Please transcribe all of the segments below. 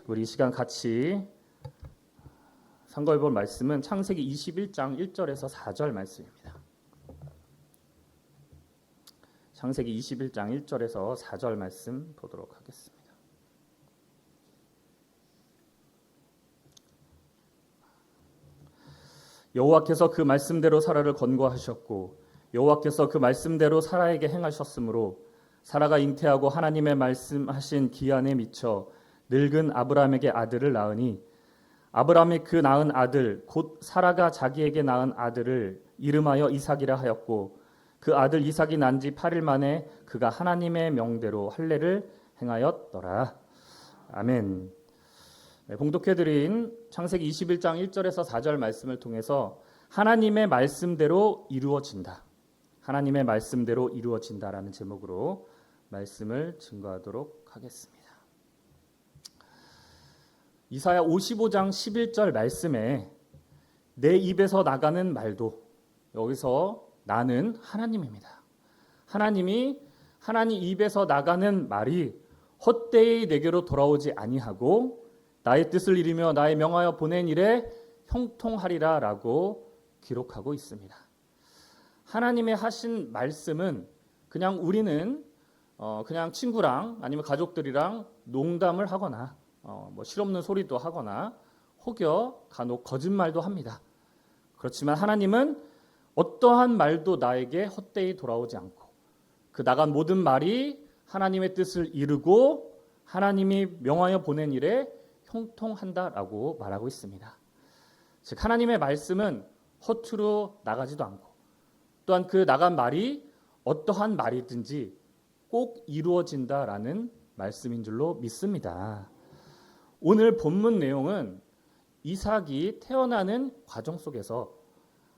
우리 이 시간 같이 상고해 볼 말씀은 창세기 21장 1절에서 4절 말씀입니다. 창세기 21장 1절에서 4절 말씀 보도록 하겠습니다. 여호와께서 그 말씀대로 사라를 건고하셨고 여호와께서 그 말씀대로 사라에게 행하셨으므로 사라가 잉태하고 하나님의 말씀하신 기한에 미쳐 늙은 아브라함에게 아들을 낳으니 아브라함이 그 낳은 아들 곧 사라가 자기에게 낳은 아들을 이름하여 이삭이라 하였고 그 아들 이삭이 난 지 8일 만에 그가 하나님의 명대로 할례를 행하였더라. 아멘. 봉독해드린 창세기 21장 1절에서 4절 말씀을 통해서 하나님의 말씀대로 이루어진다. 하나님의 말씀대로 이루어진다라는 제목으로 말씀을 증거하도록 하겠습니다. 이사야 55장 11절 말씀에 내 입에서 나가는 말도, 여기서 나는 하나님입니다. 하나님 입에서 나가는 말이 헛되이 내게로 돌아오지 아니하고 나의 뜻을 이루며 나의 명하여 보낸 일에 형통하리라 라고 기록하고 있습니다. 하나님의 하신 말씀은 그냥 우리는 그냥 친구랑 아니면 가족들이랑 농담을 하거나 뭐 실없는 소리도 하거나 혹여 간혹 거짓말도 합니다. 그렇지만 하나님은 어떠한 말도 나에게 헛되이 돌아오지 않고 그 나간 모든 말이 하나님의 뜻을 이루고 하나님이 명하여 보낸 일에 형통한다라고 말하고 있습니다. 즉 하나님의 말씀은 허투루 나가지도 않고 또한 그 나간 말이 어떠한 말이든지 꼭 이루어진다라는 말씀인 줄로 믿습니다. 오늘 본문 내용은 이삭이 태어나는 과정 속에서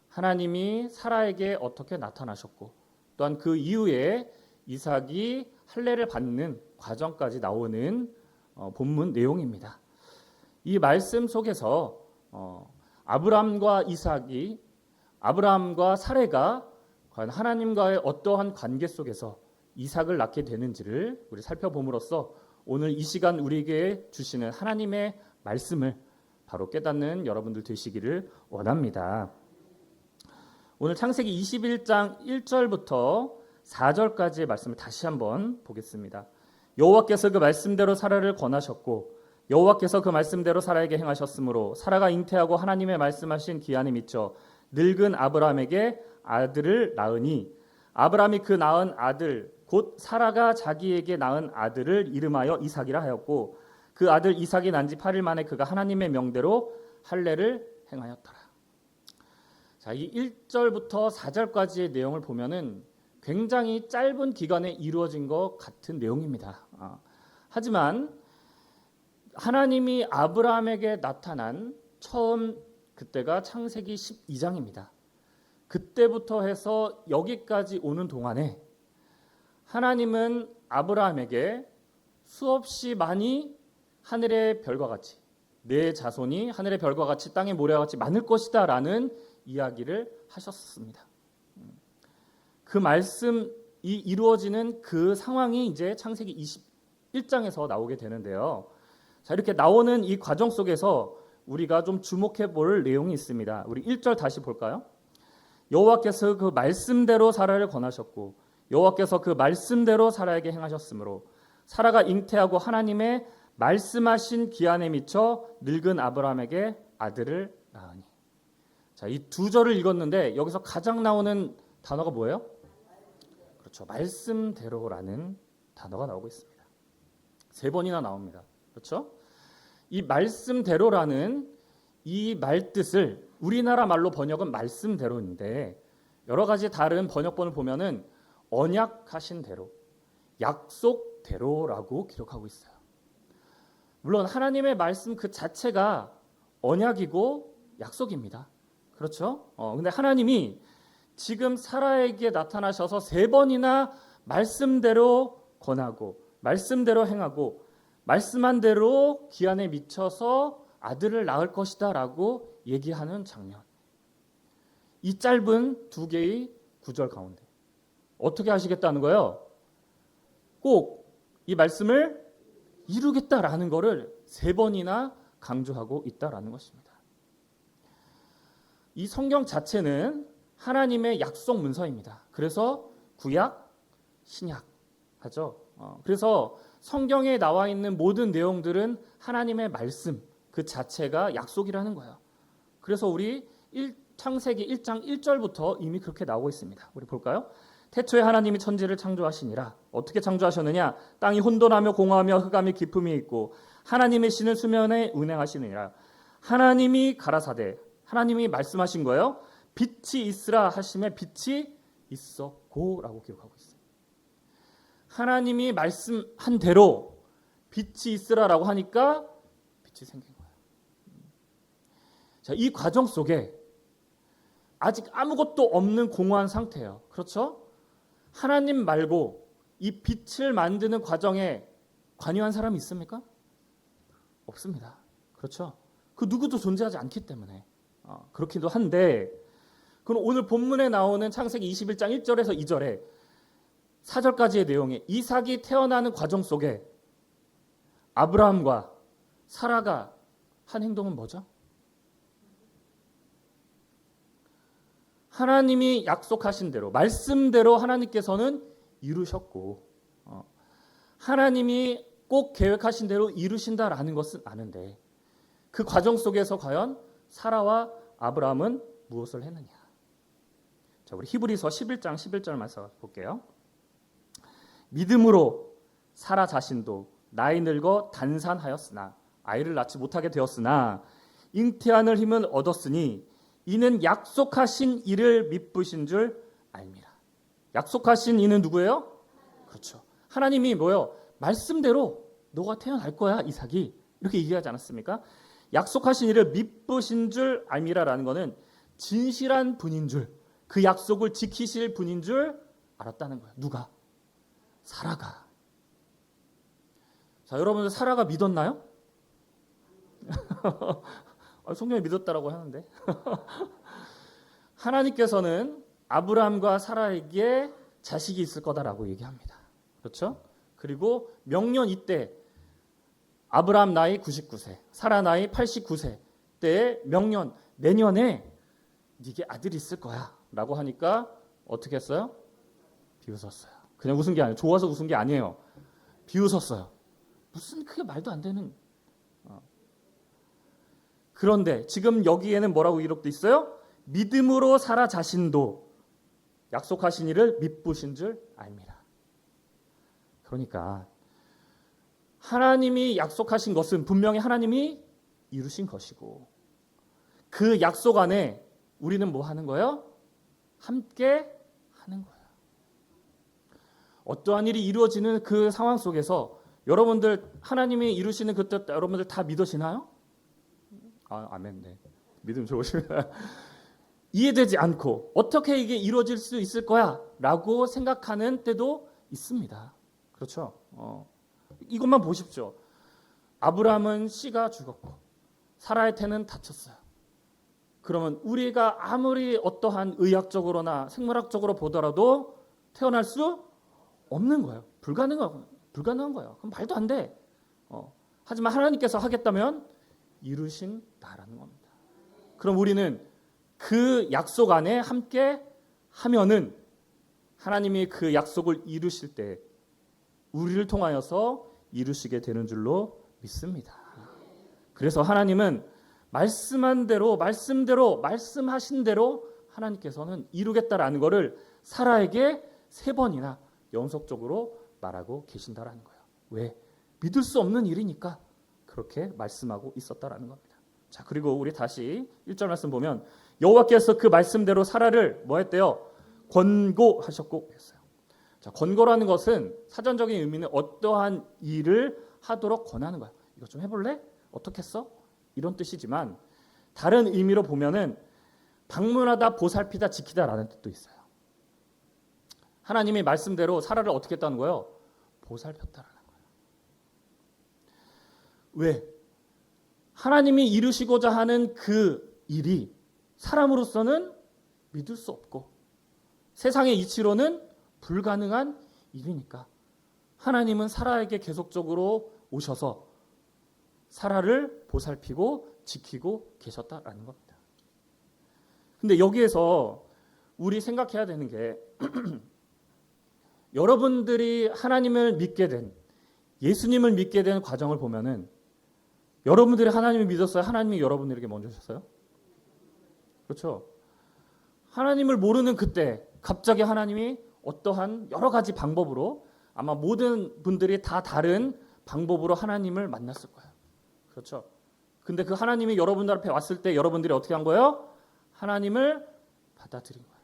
하나님이 사라에게 어떻게 나타나셨고 또한 그 이후에 이삭이 할례를 받는 과정까지 나오는 본문 내용입니다. 이 말씀 속에서 아브라함과 사레가 과연 하나님과의 어떠한 관계 속에서 이삭을 낳게 되는지를 우리 살펴봄으로써 오늘 이 시간 우리에게 주시는 하나님의 말씀을 바로 깨닫는 여러분들 되시기를 원합니다. 오늘 창세기 21장 1절부터 4절까지의 말씀을 다시 한번 보겠습니다. 여호와께서 그 말씀대로 사라를 권하셨고 여호와께서 그 말씀대로 사라에게 행하셨으므로 사라가 잉태하고 하나님의 말씀하신 기한에 미쳐 늙은 아브라함에게 아들을 낳으니 아브라함이 그 낳은 아들 곧 사라가 자기에게 낳은 아들을 이름하여 이삭이라 하였고 그 아들 이삭이 난 지 8일 만에 그가 하나님의 명대로 할례를 행하였더라. 자, 이 1절부터 4절까지의 내용을 보면은 굉장히 짧은 기간에 이루어진 것 같은 내용입니다. 하지만 하나님이 아브라함에게 나타난 처음 그때가 창세기 12장입니다. 그때부터 해서 여기까지 오는 동안에 하나님은 아브라함에게 수없이 많이 하늘의 별과 같이 내 자손이 하늘의 별과 같이 땅의 모래와 같이 많을 것이다 라는 이야기를 하셨습니다. 그 말씀이 이루어지는 그 상황이 이제 창세기 21장에서 나오게 되는데요. 자, 이렇게 나오는 이 과정 속에서 우리가 좀 주목해 볼 내용이 있습니다. 우리 1절 다시 볼까요? 여호와께서 그 말씀대로 사라를 권하셨고 여호와께서 그 말씀대로 사라에게 행하셨으므로 사라가 잉태하고 하나님의 말씀하신 기한에 미쳐 늙은 아브라함에게 아들을 낳으니. 자, 이 두 절을 읽었는데 여기서 가장 나오는 단어가 뭐예요? 그렇죠. 말씀대로라는 단어가 나오고 있습니다. 3번이나 나옵니다. 그렇죠? 이 말씀대로라는 이 말뜻을 우리나라 말로 번역은 말씀대로인데 여러 가지 다른 번역본을 보면은 언약하신 대로, 약속대로라고 기록하고 있어요. 물론 하나님의 말씀 그 자체가 언약이고 약속입니다. 그렇죠? 근데 하나님이 지금 사라에게 나타나셔서 3번이나 말씀대로 권하고 말씀대로 행하고 말씀한 대로 기한에 미쳐서 아들을 낳을 것이다 라고 얘기하는 장면. 이 짧은 2개의 구절 가운데 어떻게 하시겠다는 거예요? 꼭 이 말씀을 이루겠다라는 것을 3번이나 강조하고 있다라는 것입니다. 이 성경 자체는 하나님의 약속 문서입니다. 그래서 구약, 신약 하죠. 그래서 성경에 나와 있는 모든 내용들은 하나님의 말씀 그 자체가 약속이라는 거예요. 그래서 우리 창세기 1장 1절부터 이미 그렇게 나오고 있습니다. 우리 볼까요? 태초에 하나님이 천지를 창조하시니라. 어떻게 창조하셨느냐? 땅이 혼돈하며 공허하며 흑암이 깊음이 있고 하나님의 신은 수면에 운행하시느니라. 하나님이 가라사대, 하나님이 말씀하신 거예요. 빛이 있으라 하심에 빛이 있었고라고 기록하고 있어요. 하나님이 말씀한 대로 빛이 있으라라고 하니까 빛이 생긴 거예요. 자, 이 과정 속에 아직 아무것도 없는 공허한 상태예요. 그렇죠? 하나님 말고 이 빛을 만드는 과정에 관여한 사람이 있습니까? 없습니다. 그렇죠? 그 누구도 존재하지 않기 때문에 그렇기도 한데, 그럼 오늘 본문에 나오는 창세기 21장 1절에서 2절에 4절까지의 내용에 이삭이 태어나는 과정 속에 아브라함과 사라가 한 행동은 뭐죠? 하나님이 약속하신 대로, 말씀대로 하나님께서는 이루셨고 하나님이 꼭 계획하신 대로 이루신다라는 것은 아는데, 그 과정 속에서 과연 사라와 아브라함은 무엇을 했느냐? 자, 우리 히브리서 11장 11절 말씀 볼게요. 믿음으로 사라 자신도 나이 늙어 단산하였으나, 아이를 낳지 못하게 되었으나 잉태하는 힘은 얻었으니 이는 약속하신 이를 미쁘신 줄 알미라. 약속하신 이는 누구예요? 그렇죠. 하나님이 뭐예요? 말씀대로 너가 태어날 거야, 이삭이. 이렇게 얘기하지 않았습니까? 약속하신 이를 미쁘신 줄 알미라라는 것은 진실한 분인 줄, 그 약속을 지키실 분인 줄 알았다는 거예요. 누가? 사라가. 자, 여러분들 사라가 믿었나요? 성경에 믿었다라고 하는데 하나님께서는 아브라함과 사라에게 자식이 있을 거다라고 얘기합니다. 그렇죠? 그리고 명년 이때 아브라함 나이 99세, 사라 나이 89세 때의 명년, 내년에 네게 아들이 있을 거야 라고 하니까 어떻게 했어요? 비웃었어요. 그냥 웃은 게 아니에요. 좋아서 웃은 게 아니에요. 비웃었어요. 무슨 그게 말도 안 되는. 그런데 지금 여기에는 뭐라고 기록돼 있어요? 믿음으로 사라 자신도 약속하신 이를 미쁘신 줄 알미라. 그러니까 하나님이 약속하신 것은 분명히 하나님이 이루신 것이고, 그 약속 안에 우리는 뭐 하는 거예요? 함께 하는 거예요. 어떠한 일이 이루어지는 그 상황 속에서 여러분들 하나님이 이루시는 그 뜻 여러분들 다 믿으시나요? 아멘. 네. 믿음 좋으십니다. 이해되지 않고 어떻게 이게 이루어질 수 있을 거야 라고 생각하는 때도 있습니다. 그렇죠? 이것만 보십시오. 아브라함은 씨가 죽었고 사라의 태는 다쳤어요. 그러면 우리가 아무리 어떠한 의학적으로나 생물학적으로 보더라도 태어날 수 없는 거예요. 불가능한 거예요. 그럼 말도 안 돼. 하지만 하나님께서 하겠다면 이루신다라는 겁니다. 그럼 우리는 그 약속 안에 함께 하면은 하나님이 그 약속을 이루실 때 우리를 통하여서 이루시게 되는 줄로 믿습니다. 그래서 하나님은 말씀한 대로, 말씀하신 대로 하나님께서는 이루겠다라는 것을 사라에게 3번이나 연속적으로 말하고 계신다라는 거예요. 왜? 믿을 수 없는 일이니까 그렇게 말씀하고 있었다라는 겁니다. 자, 그리고 우리 다시 1절 말씀 보면 여호와께서 그 말씀대로 사라를 뭐 했대요? 권고하셨고 했어요. 자, 권고라는 것은 사전적인 의미는 어떠한 일을 하도록 권하는 거야. 이거 좀 해볼래? 어떻게 했어? 이런 뜻이지만 다른 의미로 보면은 방문하다, 보살피다, 지키다라는 뜻도 있어요. 하나님이 말씀대로 사라를 어떻게 했다는 거예요? 보살폈다라는 거예요. 왜? 하나님이 이루시고자 하는 그 일이 사람으로서는 믿을 수 없고 세상의 이치로는 불가능한 일이니까 하나님은 사라에게 계속적으로 오셔서 사라를 보살피고 지키고 계셨다라는 겁니다. 근데 여기에서 우리 생각해야 되는 게 여러분들이 하나님을 믿게 된, 예수님을 믿게 된 과정을 보면은 여러분들이 하나님을 믿었어요? 하나님이 여러분들에게 먼저 주셨어요? 그렇죠? 하나님을 모르는 그때 갑자기 하나님이 어떠한 여러 가지 방법으로, 아마 모든 분들이 다 다른 방법으로 하나님을 만났을 거예요. 그렇죠? 근데 그 하나님이 여러분들 앞에 왔을 때 여러분들이 어떻게 한 거예요? 하나님을 받아들인 거예요.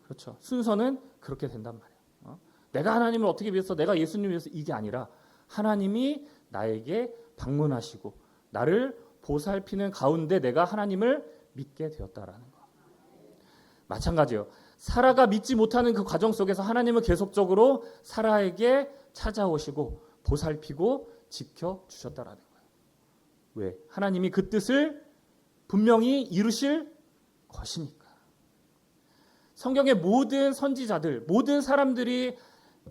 그렇죠? 순서는 그렇게 된단 말이에요. 내가 하나님을 어떻게 믿었어? 내가 예수님을 믿었어? 이게 아니라 하나님이 나에게 방문하시고 나를 보살피는 가운데 내가 하나님을 믿게 되었다라는 거. 마찬가지예요. 사라가 믿지 못하는 그 과정 속에서 하나님은 계속적으로 사라에게 찾아오시고 보살피고 지켜주셨다라는 거예요. 왜? 하나님이 그 뜻을 분명히 이루실 것이니까. 성경의 모든 선지자들, 모든 사람들이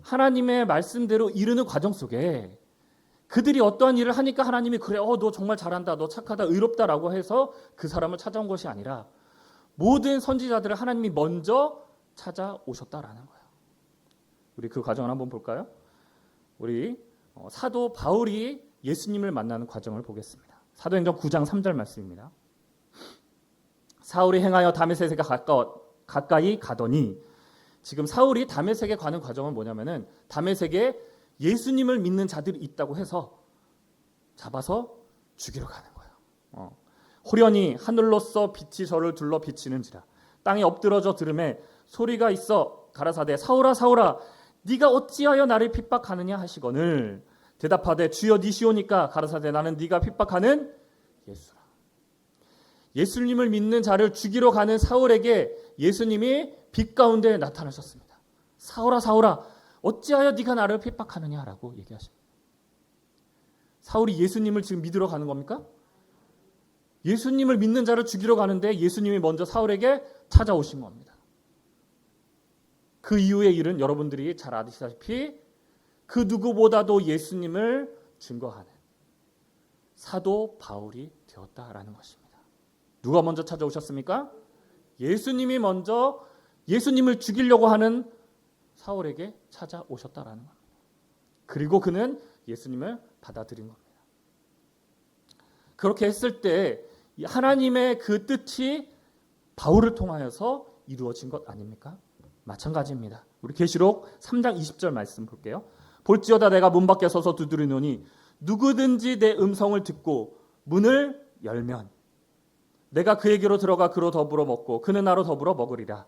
하나님의 말씀대로 이루는 과정 속에 그들이 어떠한 일을 하니까 하나님이 그래, 너 정말 잘한다, 너 착하다, 의롭다라고 해서 그 사람을 찾아온 것이 아니라 모든 선지자들을 하나님이 먼저 찾아오셨다라는 거예요. 우리 그 과정을 한번 볼까요? 우리 사도 바울이 예수님을 만나는 과정을 보겠습니다. 사도행전 9장 3절 말씀입니다. 사울이 행하여 다메섹에 가까이 가더니, 지금 사울이 다메섹에 가는 과정은 뭐냐면은 다메섹에 예수님을 믿는 자들이 있다고 해서 잡아서 죽이러 가는 거예요. 호련히 하늘로서 빛이 저를 둘러 비치는지라 땅에 엎드러져 들음에 소리가 있어 가라사대 사울아 사울아 네가 어찌하여 나를 핍박하느냐 하시거늘 대답하되 주여 니시오니까 가라사대 나는 네가 핍박하는 예수라. 예수님을 믿는 자를 죽이러 가는 사울에게 예수님이 빛 가운데 나타나셨습니다. 사울아 사울아 어찌하여 네가 나를 핍박하느냐라고 얘기하십니다. 사울이 예수님을 지금 믿으러 가는 겁니까? 예수님을 믿는 자를 죽이러 가는데 예수님이 먼저 사울에게 찾아오신 겁니다. 그 이후의 일은 여러분들이 잘 아시다시피 그 누구보다도 예수님을 증거하는 사도 바울이 되었다라는 것입니다. 누가 먼저 찾아오셨습니까? 예수님이 먼저 예수님을 죽이려고 하는 사울에게 찾아오셨다라는 겁니다. 그리고 그는 예수님을 받아들인 겁니다. 그렇게 했을 때 하나님의 그 뜻이 바울을 통하여서 이루어진 것 아닙니까? 마찬가지입니다. 우리 계시록 3장 20절 말씀 볼게요. 볼지어다 내가 문 밖에 서서 두드리노니 누구든지 내 음성을 듣고 문을 열면 내가 그에게로 들어가 그로 더불어 먹고 그는 나로 더불어 먹으리라.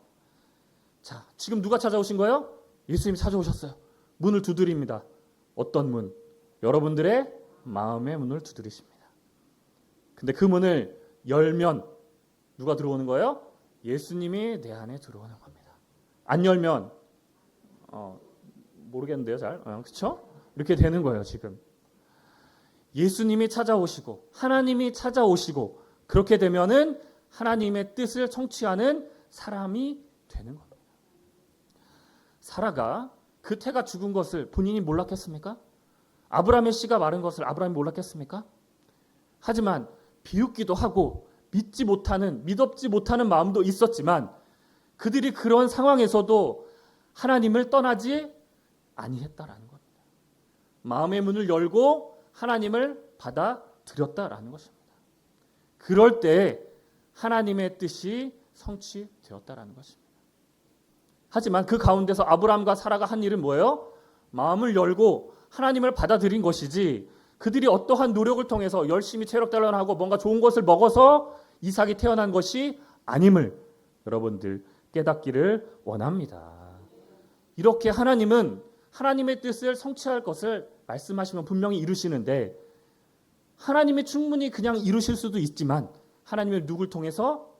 자, 지금 누가 찾아오신 거예요? 예수님이 찾아오셨어요. 문을 두드립니다. 어떤 문? 여러분들의 마음의 문을 두드리십니다. 근데 그 문을 열면 누가 들어오는 거예요? 예수님이 내 안에 들어오는 겁니다. 안 열면 모르겠는데요, 잘. 그렇죠? 이렇게 되는 거예요, 지금. 예수님이 찾아오시고 하나님이 찾아오시고 그렇게 되면은 하나님의 뜻을 성취하는 사람이 되는 겁니다. 사라가 그 태가 죽은 것을 본인이 몰랐겠습니까? 아브라함의 씨가 마른 것을 아브라함이 몰랐겠습니까? 하지만 비웃기도 하고 믿업지 못하는 마음도 있었지만 그들이 그런 상황에서도 하나님을 떠나지 아니했다라는 겁니다. 마음의 문을 열고 하나님을 받아들였다라는 것입니다. 그럴 때 하나님의 뜻이 성취되었다라는 것입니다. 하지만 그 가운데서 아브라함과 사라가 한 일은 뭐예요? 마음을 열고 하나님을 받아들인 것이지 그들이 어떠한 노력을 통해서 열심히 체력 단련하고 뭔가 좋은 것을 먹어서 이삭이 태어난 것이 아님을 여러분들 깨닫기를 원합니다. 이렇게 하나님은 하나님의 뜻을 성취할 것을 말씀하시면 분명히 이루시는데 하나님이 충분히 그냥 이루실 수도 있지만 하나님을 누굴 통해서?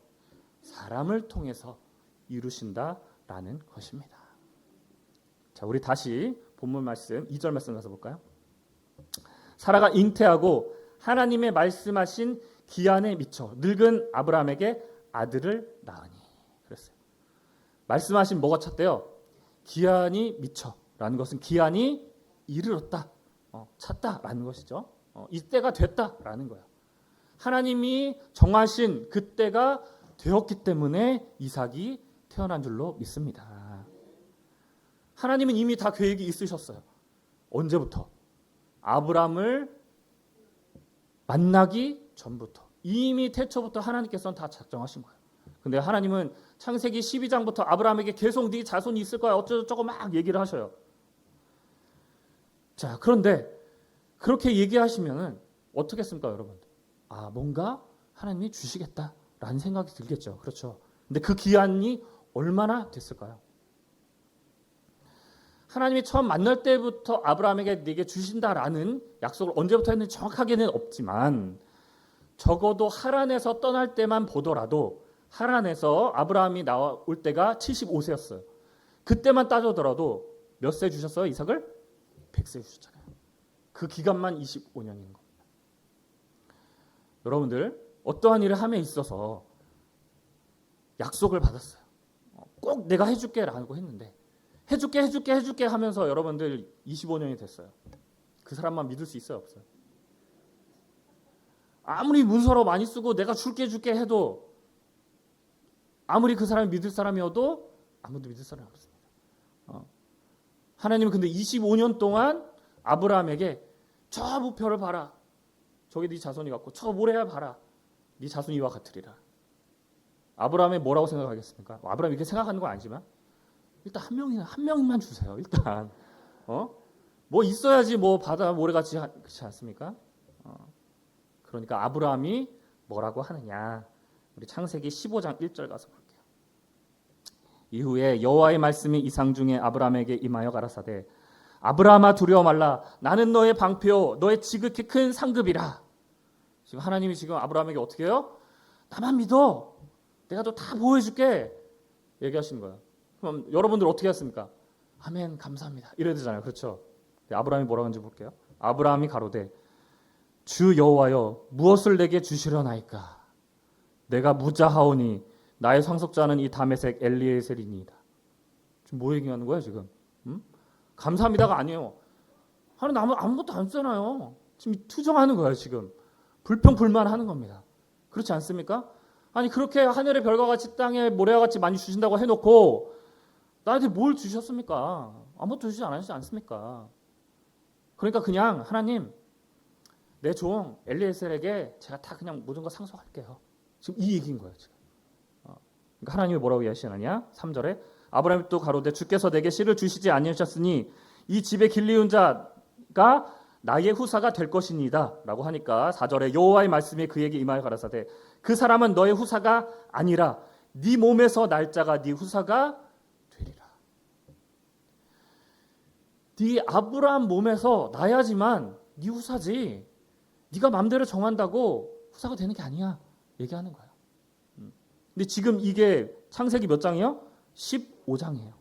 사람을 통해서 이루신다라는 것입니다. 자, 우리 다시 본문 말씀 2절 말씀 가서 볼까요? 사라가 잉태하고 하나님의 말씀하신 기한에 미쳐 늙은 아브라함에게 아들을 낳으니 그랬어요. 말씀하신 뭐가 찼대요? 기한이 미쳐라는 것은 기한이 이르렀다, 찼다라는 것이죠. 이때가 됐다라는 거야. 하나님이 정하신 그때가 되었기 때문에 이삭이 태어난 줄로 믿습니다. 하나님은 이미 다 계획이 있으셨어요. 언제부터? 아브라함을 만나기 전부터. 이미 태초부터 하나님께서는 다 작정하신 거예요. 근데 하나님은 창세기 12장부터 아브라함에게 계속 네 자손이 있을 거야 어쩌고저쩌고 막 얘기를 하셔요. 자, 그런데 그렇게 얘기하시면은 어떻겠습니까, 여러분? 뭔가 하나님이 주시겠다라는 생각이 들겠죠. 그렇죠. 근데 그 기한이 얼마나 됐을까요? 하나님이 처음 만날 때부터 아브라함에게 네게 주신다라는 약속을 언제부터 했는지 정확하게는 없지만 적어도 하란에서 떠날 때만 보더라도 하란에서 아브라함이 나올 때가 75세였어요. 그때만 따져더라도 몇 세 주셨어요? 이삭을? 100세 주셨잖아요. 그 기간만 25년인 겁니다. 여러분들 어떠한 일을 함에 있어서 약속을 받았어요. 꼭 내가 해줄게 라고 했는데 해줄게 하면서 여러분들 25년이 됐어요. 그 사람만 믿을 수 있어요? 없어요? 아무리 문서로 많이 쓰고 내가 줄게 해도 아무리 그 사람이 믿을 사람이어도 아무도 믿을 사람이 없습니다. 하나님은 근데 25년 동안 아브라함에게 저 무표를 봐라. 저게 네 자손이 같고 저 모래야 봐라. 네 자손이 이와 같으리라. 아브라함이 뭐라고 생각하겠습니까? 아브라함이 이렇게 생각하는 건 아니지만 일단 한 명만 주세요. 일단 뭐 있어야지 뭐 바다 모래같이 그렇지 않습니까? 그러니까 아브라함이 뭐라고 하느냐? 우리 창세기 15장 1절 가서 볼게요. 이후에 여호와의 말씀이 이상 중에 아브라함에게 임하여 가라사대 아브라함아 두려워 말라 나는 너의 방패요 너의 지극히 큰 상급이라. 지금 하나님이 지금 아브라함에게 어떻게 해요? 나만 믿어. 내가 너 다 보여줄게. 얘기하시는 거예요. 그럼 여러분들 어떻게 했습니까? 아멘 감사합니다. 이래야 되잖아요. 그렇죠? 아브라함이 뭐라고 하는지 볼게요. 아브라함이 가로되 주 여호와여 무엇을 내게 주시려나이까 내가 무자하오니 나의 상속자는 이 다메섹 엘리에셀이니이다. 지금 뭐 얘기하는 거야 지금? 감사합니다가 아니에요. 하나님 아무것도 안 쓰잖아요. 지금 투정하는 거예요 지금. 불평불만하는 겁니다. 그렇지 않습니까? 아니 그렇게 하늘의 별과 같이 땅에 모래와 같이 많이 주신다고 해놓고 나한테 뭘 주셨습니까? 아무것도 주시지 않으시지 않습니까? 그러니까 그냥 하나님 내 종 엘리에셀에게 제가 다 그냥 모든 거 상속할게요. 지금 이 얘기인 거예요. 지금. 그러니까 하나님이 뭐라고 이야기하시느냐? 3절에 아브라함이 또 가로되 주께서 내게 씨를 주시지 아니하셨으니 이 집에 길리운 자가 나의 후사가 될 것이니이다 라고 하니까 4절에 여호와의 말씀이 그에게 임하여 가라사대 그 사람은 너의 후사가 아니라 네 몸에서 날 자가 네 후사가 되리라. 네 아브라함 몸에서 나야지만 네 후사지 네가 마음대로 정한다고 후사가 되는 게 아니야 얘기하는 거예요. 근데 지금 이게 창세기 몇 장이요? 15장이에요.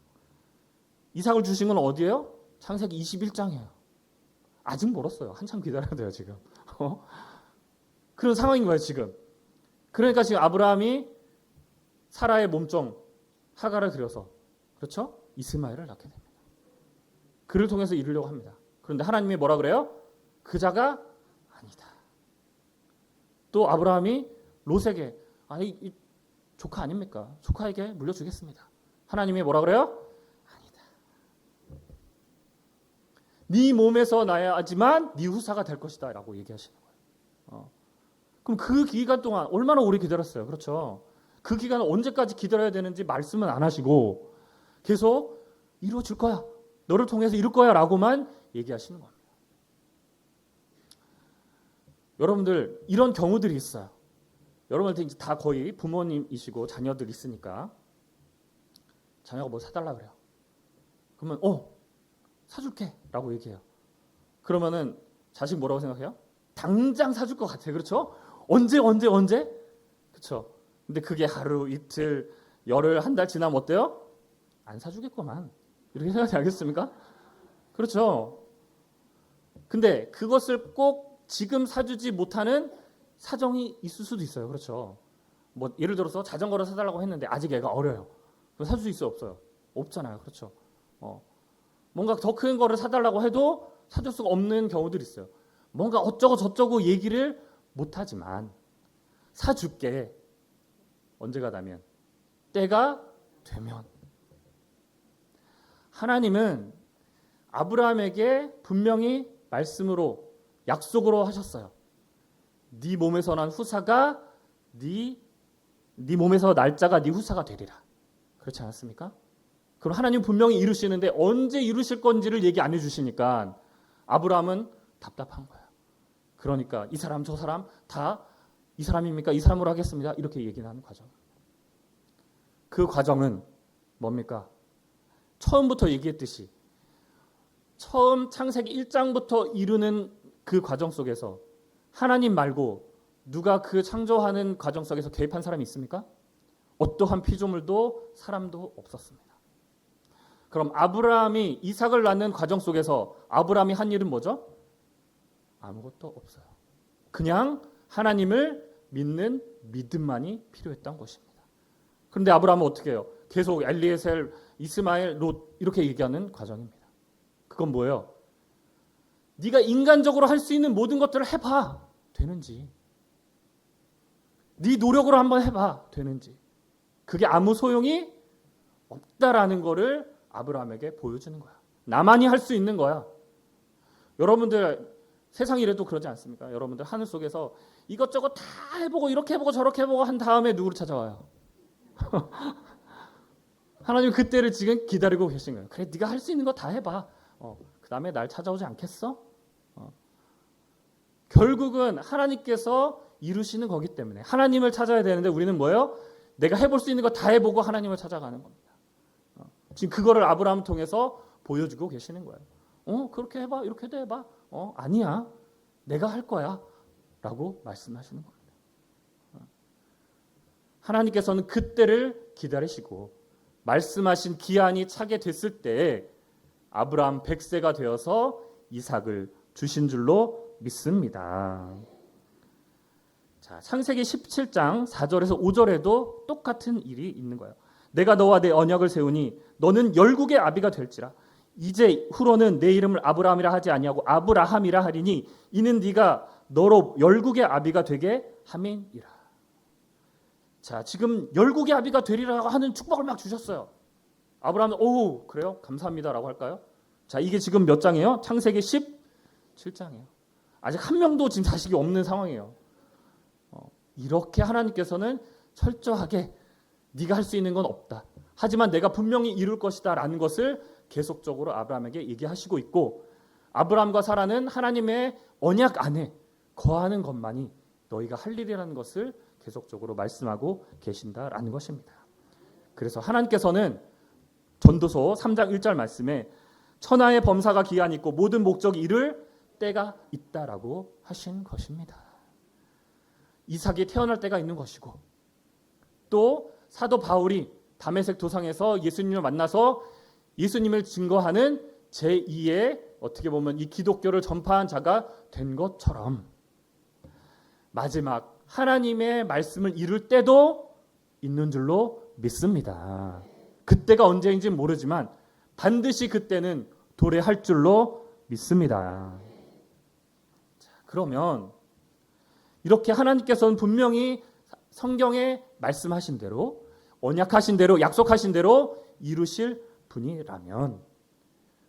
이삭을 주신 건 어디예요? 창세기 21장이에요. 아직 멀었어요. 한참 기다려야 돼요 지금. 그런 상황인 거예요 지금. 그러니까 지금 아브라함이 사라의 몸종 하가를 들여서 그렇죠? 이스마엘을 낳게 됩니다. 그를 통해서 이루려고 합니다. 그런데 하나님이 뭐라 그래요? 그 자가 아니다. 또 아브라함이 롯에게 이 조카 아닙니까? 조카에게 물려주겠습니다. 하나님이 뭐라 그래요? 아니다. 네 몸에서 나야지만 네 후사가 될 것이다 라고 얘기하시는 거예요. 그럼 그 기간 동안 얼마나 오래 기다렸어요? 그렇죠? 그 기간을 언제까지 기다려야 되는지 말씀은 안 하시고 계속 이루어질 거야. 너를 통해서 이룰 거야 라고만 얘기하시는 겁니다. 여러분들 이런 경우들이 있어요. 여러분들 이제 다 거의 부모님이시고 자녀들 있으니까 자녀가 뭐 사달라 그래요. 그러면 사줄게 라고 얘기해요. 그러면은 자식 뭐라고 생각해요? 당장 사줄 것 같아요. 그렇죠? 언제? 그렇죠? 근데 그게 하루, 이틀, 열흘, 한 달 지나면 어때요? 안 사주겠구만. 이렇게 생각하지 않겠습니까? 그렇죠? 근데 그것을 꼭 지금 사주지 못하는 사정이 있을 수도 있어요. 그렇죠? 뭐 예를 들어서 자전거를 사달라고 했는데 아직 애가 어려요. 그럼 사줄 수 있어요? 없어요? 없잖아요. 그렇죠? 뭔가 더 큰 거를 사달라고 해도 사줄 수가 없는 경우들이 있어요. 뭔가 어쩌고 저쩌고 얘기를 못하지만 사줄게. 언제가 되면? 때가 되면. 하나님은 아브라함에게 분명히 말씀으로 약속으로 하셨어요. 네 몸에서 난 후사가 네 몸에서 날짜가 네 후사가 되리라. 그렇지 않았습니까? 그럼 하나님 분명히 이루시는데 언제 이루실 건지를 얘기 안 해주시니까 아브라함은 답답한 거예요. 그러니까 이 사람 저 사람 다 이 사람입니까? 이 사람으로 하겠습니다. 이렇게 얘기를 하는 과정. 그 과정은 뭡니까? 처음부터 얘기했듯이 처음 창세기 1장부터 이루는 그 과정 속에서 하나님 말고 누가 그 창조하는 과정 속에서 개입한 사람이 있습니까? 어떠한 피조물도 사람도 없었습니다. 그럼 아브라함이 이삭을 낳는 과정 속에서 아브라함이 한 일은 뭐죠? 아무것도 없어요. 그냥 하나님을 믿는 믿음만이 필요했던 것입니다. 그런데 아브라함은 어떻게 해요? 계속 엘리에셀, 이스마엘, 롯 이렇게 얘기하는 과정입니다. 그건 뭐예요? 네가 인간적으로 할 수 있는 모든 것들을 해봐. 되는지. 네 노력으로 한번 해봐. 되는지. 그게 아무 소용이 없다라는 거를 아브라함에게 보여주는 거야. 나만이 할 수 있는 거야. 여러분들 세상 이래도 그러지 않습니까? 여러분들 하늘 속에서 이것저것 다 해보고 이렇게 해보고 저렇게 해보고 한 다음에 누구를 찾아와요? 하나님 그때를 지금 기다리고 계신 거예요. 그래 네가 할 수 있는 거 다 해봐. 그 다음에 날 찾아오지 않겠어? 결국은 하나님께서 이루시는 거기 때문에 하나님을 찾아야 되는데 우리는 뭐예요? 내가 해볼 수 있는 거 다 해보고 하나님을 찾아가는 겁니다. 지금 그거를 아브라함을 통해서 보여주고 계시는 거예요. 그렇게 해봐. 이렇게도 해봐. 아니야. 내가 할 거야. 라고 말씀하시는 겁니다. 하나님께서는 그때를 기다리시고 말씀하신 기한이 차게 됐을 때 아브라함 100세가 되어서 이삭을 주신 줄로 믿습니다. 자, 창세기 17장 4절에서 5절에도 똑같은 일이 있는 거예요. 내가 너와 내 언약을 세우니 너는 열국의 아비가 될지라. 이제 후로는 내 이름을 아브라함이라 하지 아니하고 아브라함이라 하리니 이는 네가 너로 열국의 아비가 되게 함이니라. 자, 지금 열국의 아비가 되리라고 하는 축복을 막 주셨어요. 아브라함은 오 그래요? 감사합니다라고 할까요? 자, 이게 지금 몇 장이에요? 창세기 17장이에요. 아직 한 명도 지금 자식이 없는 상황이에요. 이렇게 하나님께서는 철저하게 네가 할 수 있는 건 없다. 하지만 내가 분명히 이룰 것이다 라는 것을 계속적으로 아브라함에게 얘기하시고 있고 아브라함과 사라는 하나님의 언약 안에 거하는 것만이 너희가 할 일이라는 것을 계속적으로 말씀하고 계신다라는 것입니다. 그래서 하나님께서는 전도서 3장 1절 말씀에 천하의 범사가 기한이 있고 모든 목적이 이룰 때가 있다라고 하신 것입니다. 이삭이 태어날 때가 있는 것이고 또 사도 바울이 다메섹 도상에서 예수님을 만나서 예수님을 증거하는 제2의 어떻게 보면 이 기독교를 전파한 자가 된 것처럼 마지막 하나님의 말씀을 이룰 때도 있는 줄로 믿습니다. 그때가 언제인지는 모르지만 반드시 그때는 도래할 줄로 믿습니다. 자, 그러면 이렇게 하나님께서는 분명히 성경에 말씀하신 대로 언약하신 대로 약속하신 대로 이루실 분이라면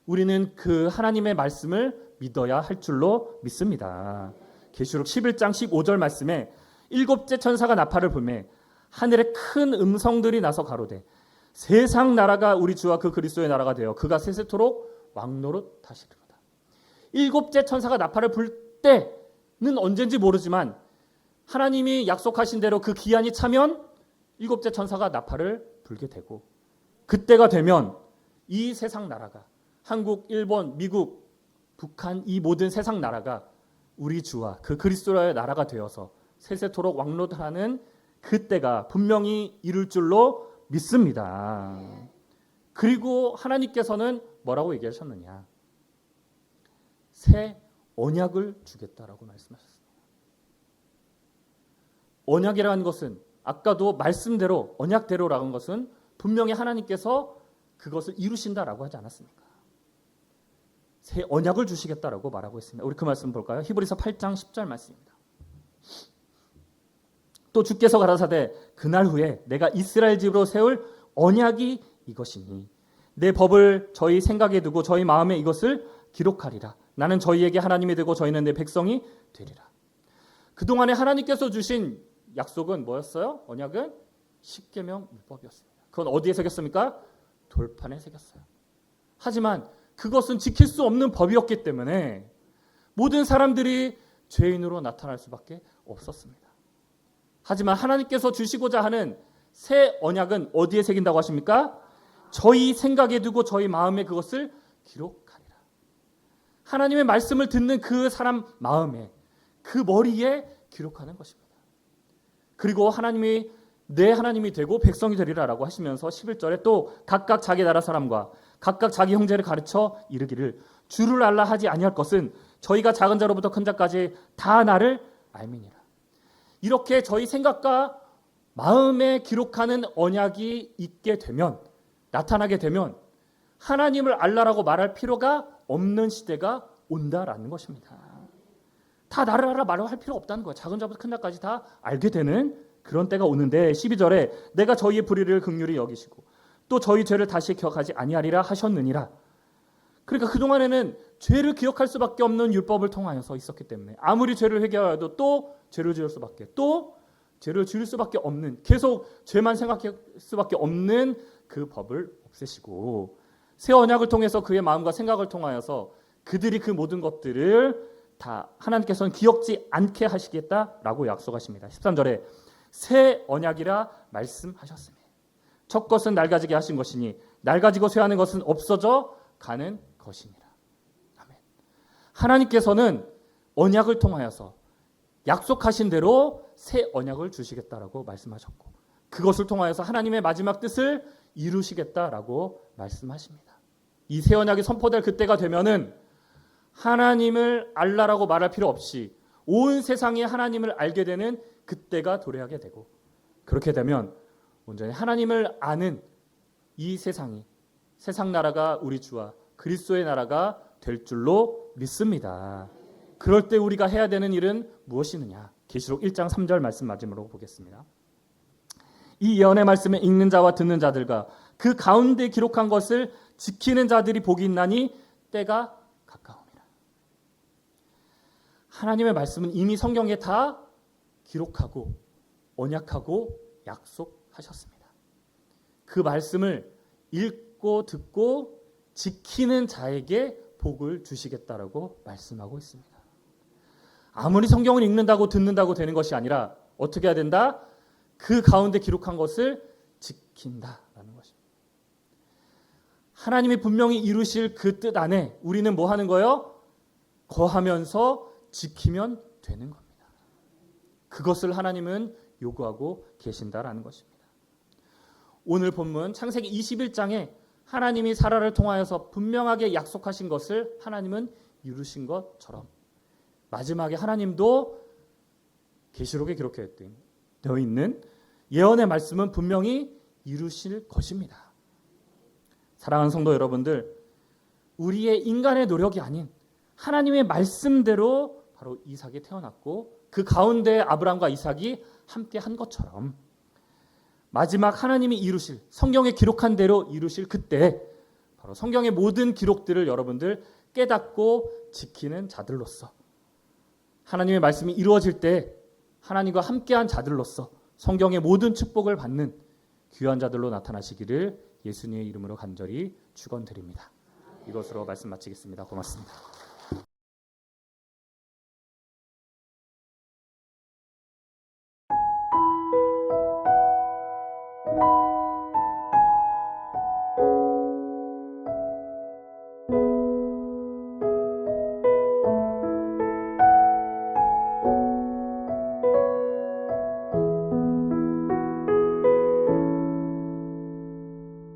우리는 그 하나님의 말씀을 믿어야 할 줄로 믿습니다. 계시록 11장 15절 말씀에 일곱째 천사가 나팔을 불매 하늘에 큰 음성들이 나서 가로되 세상 나라가 우리 주와 그 그리스도의 나라가 되어 그가 세세토록 왕노릇 하시리로다. 일곱째 천사가 나팔을 불 때는 언젠지 모르지만 하나님이 약속하신 대로 그 기한이 차면 일곱째 천사가 나팔을 불게 되고 그때가 되면 이 세상 나라가 한국, 일본, 미국, 북한 이 모든 세상 나라가 우리 주와 그 그리스도의 나라가 되어서 세세토록 왕노릇하는 그때가 분명히 이룰 줄로 믿습니다. 그리고 하나님께서는 뭐라고 얘기하셨느냐? 새 언약을 주겠다라고 말씀하셨습니다. 언약이라는 것은 아까도 말씀대로 언약대로라는 것은 분명히 하나님께서 그것을 이루신다라고 하지 않았습니까? 새 언약을 주시겠다라고 말하고 있습니다. 우리 그 말씀 볼까요? 히브리서 8장 10절 말씀입니다. 또 주께서 가라사대 그날 후에 내가 이스라엘 집으로 세울 언약이 이것이니 내 법을 저희 생각에 두고 저희 마음에 이것을 기록하리라. 나는 저희에게 하나님이 되고 저희는 내 백성이 되리라. 그동안에 하나님께서 주신 약속은 뭐였어요? 언약은 십계명 율법이었습니다. 그건 어디에 새겼습니까? 돌판에 새겼어요. 하지만 그것은 지킬 수 없는 법이었기 때문에 모든 사람들이 죄인으로 나타날 수밖에 없었습니다. 하지만 하나님께서 주시고자 하는 새 언약은 어디에 새긴다고 하십니까? 저희 생각에 두고 저희 마음에 그것을 기록하리라. 하나님의 말씀을 듣는 그 사람 마음에, 그 머리에 기록하는 것입니다. 그리고 하나님이 내 하나님이 되고 백성이 되리라라고 하시면서 11절에 또 각각 자기 나라 사람과 각각 자기 형제를 가르쳐 이르기를 주를 알라 하지 아니할 것은 저희가 작은 자로부터 큰 자까지 다 나를 알미니라. 이렇게 저희 생각과 마음에 기록하는 언약이 있게 되면, 나타나게 되면 하나님을 알라라고 말할 필요가 없는 시대가 온다라는 것입니다. 다 나를 알아 말을 할 필요 없다는 거예요. 작은 자부터 큰 자까지 다 알게 되는 그런 때가 오는데 12절에 내가 저희의 불의를 긍휼히 여기시고 또 저희 죄를 다시 기억하지 아니하리라 하셨느니라. 그러니까 그동안에는 죄를 기억할 수밖에 없는 율법을 통하여서 있었기 때문에 아무리 죄를 회개하여도 또 죄를 지을 수밖에, 또 죄를 지을 수밖에 없는, 계속 죄만 생각할 수밖에 없는 그 법을 없애시고 새 언약을 통해서 그의 마음과 생각을 통하여서 그들이 그 모든 것들을 다 하나님께서는 기억지 않게 하시겠다라고 약속하십니다. 13절에 새 언약이라 말씀하셨으니 첫 것은 낡아지게 하신 것이니 낡아지고 쇠하는 것은 없어져 가는 것이니라. 아멘. 하나님께서는 언약을 통하여서 약속하신 대로 새 언약을 주시겠다라고 말씀하셨고 그것을 통하여서 하나님의 마지막 뜻을 이루시겠다라고 말씀하십니다. 이 새 언약이 선포될 그때가 되면은 하나님을 알라라고 말할 필요 없이 온 세상이 하나님을 알게 되는 그때가 도래하게 되고, 그렇게 되면 온전히 하나님을 아는 이 세상이, 세상 나라가 우리 주와 그리스도의 나라가 될 줄로 믿습니다. 그럴 때 우리가 해야 되는 일은 무엇이느냐? 계시록 1장 3절 말씀 마지막으로 보겠습니다. 이 예언의 말씀을 읽는 자와 듣는 자들과 그 가운데 기록한 것을 지키는 자들이 복이 있나니 때가 가까우니라. 하나님의 말씀은 이미 성경에 다 기록하고 언약하고 약속하셨습니다. 그 말씀을 읽고 듣고 지키는 자에게 복을 주시겠다라고 말씀하고 있습니다. 아무리 성경을 읽는다고 듣는다고 되는 것이 아니라 어떻게 해야 된다? 그 가운데 기록한 것을 지킨다라는 것입니다. 하나님이 분명히 이루실 그 뜻 안에 우리는 뭐 하는 거예요? 거하면서 지키면 되는 겁니다. 그것을 하나님은 요구하고 계신다라는 것입니다. 오늘 본문 창세기 21장에 하나님이 사라를 통하여서 분명하게 약속하신 것을 하나님은 이루신 것처럼 마지막에 하나님도 계시록에 기록되어 있는 예언의 말씀은 분명히 이루실 것입니다. 사랑하는 성도 여러분들, 우리의 인간의 노력이 아닌 하나님의 말씀대로 바로 이삭이 태어났고 그 가운데 아브라함과 이삭이 함께 한 것처럼 마지막 하나님이 이루실, 성경에 기록한 대로 이루실 그때 바로 성경의 모든 기록들을 여러분들 깨닫고 지키는 자들로서, 하나님의 말씀이 이루어질 때 하나님과 함께한 자들로서 성경의 모든 축복을 받는 귀한 자들로 나타나시기를 예수님의 이름으로 간절히 축원드립니다. 이것으로 말씀 마치겠습니다. 고맙습니다.